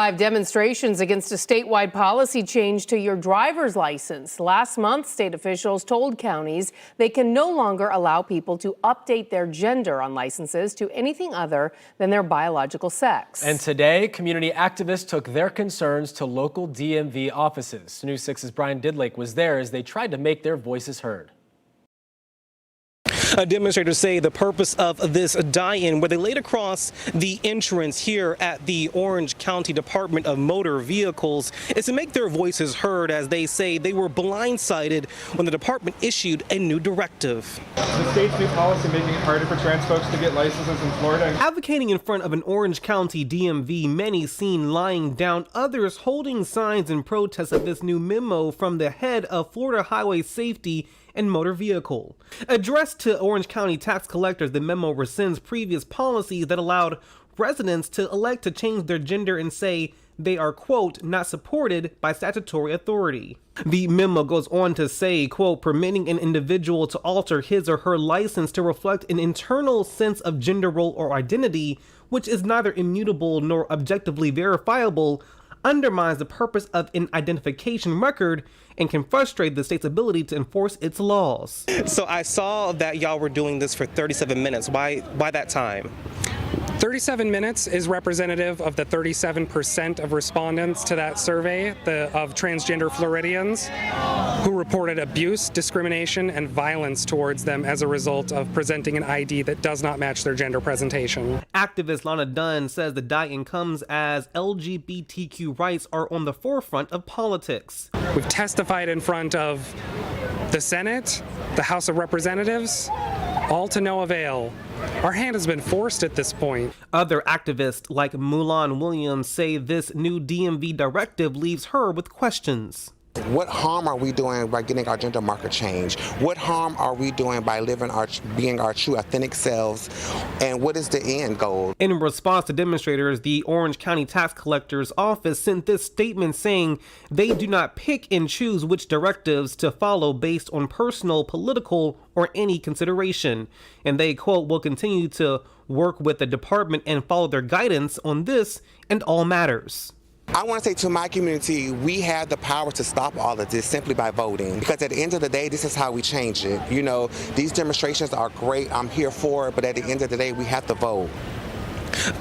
5 demonstrations against a statewide policy change to your driver's license. Last month, state officials told counties they can no longer allow people to update their gender on licenses to anything other than their biological sex. And today, community activists took their concerns to local DMV offices. News 6's Brian Didlake was there as they tried to make their voices heard. Demonstrators say the purpose of this die-in, where they laid across the entrance here at the Orange County Department of Motor Vehicles, is to make their voices heard, as they say they were blindsided when the department issued a new directive. The state's new policy making it harder for trans folks to get licenses in Florida. Advocating in front of an Orange County DMV, many seen lying down, others holding signs in protest of this new memo from the head of Florida Highway Safety and Motor Vehicle. Addressed to Orange County tax collectors, the memo rescinds previous policies that allowed residents to elect to change their gender and say they are, quote, not supported by statutory authority. The memo goes on to say, quote, permitting an individual to alter his or her license to reflect an internal sense of gender role or identity, which is neither immutable nor objectively verifiable, undermines the purpose of an identification record and can frustrate the state's ability to enforce its laws. So I saw that y'all were doing this for 37 minutes. Why that time? 37 minutes is representative of the 37% of respondents to that survey of transgender Floridians who reported abuse, discrimination, and violence towards them as a result of presenting an ID that does not match their gender presentation. Activist Lana Dunn says the die-in comes as LGBTQ rights are on the forefront of politics. We've testified in front of the Senate, the House of Representatives, all to no avail. Our hand has been forced at this point. Other activists like Mulan Williams say this new DMV directive leaves her with questions. What harm are we doing by getting our gender marker changed? What harm are we doing by being our true authentic selves? And what is the end goal? In response to demonstrators, the Orange County Tax Collector's Office sent this statement saying they do not pick and choose which directives to follow based on personal, political, or any consideration. And they, quote, will continue to work with the department and follow their guidance on this and all matters. I want to say to my community, we have the power to stop all of this simply by voting. Because at the end of the day, this is how we change it. You know, these demonstrations are great. I'm here for it. But at the end of the day, we have to vote.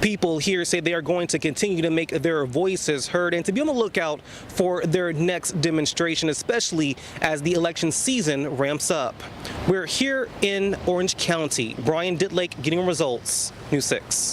People here say they are going to continue to make their voices heard and to be on the lookout for their next demonstration, especially as the election season ramps up. We're here in Orange County. Brian Didlake getting results. News 6.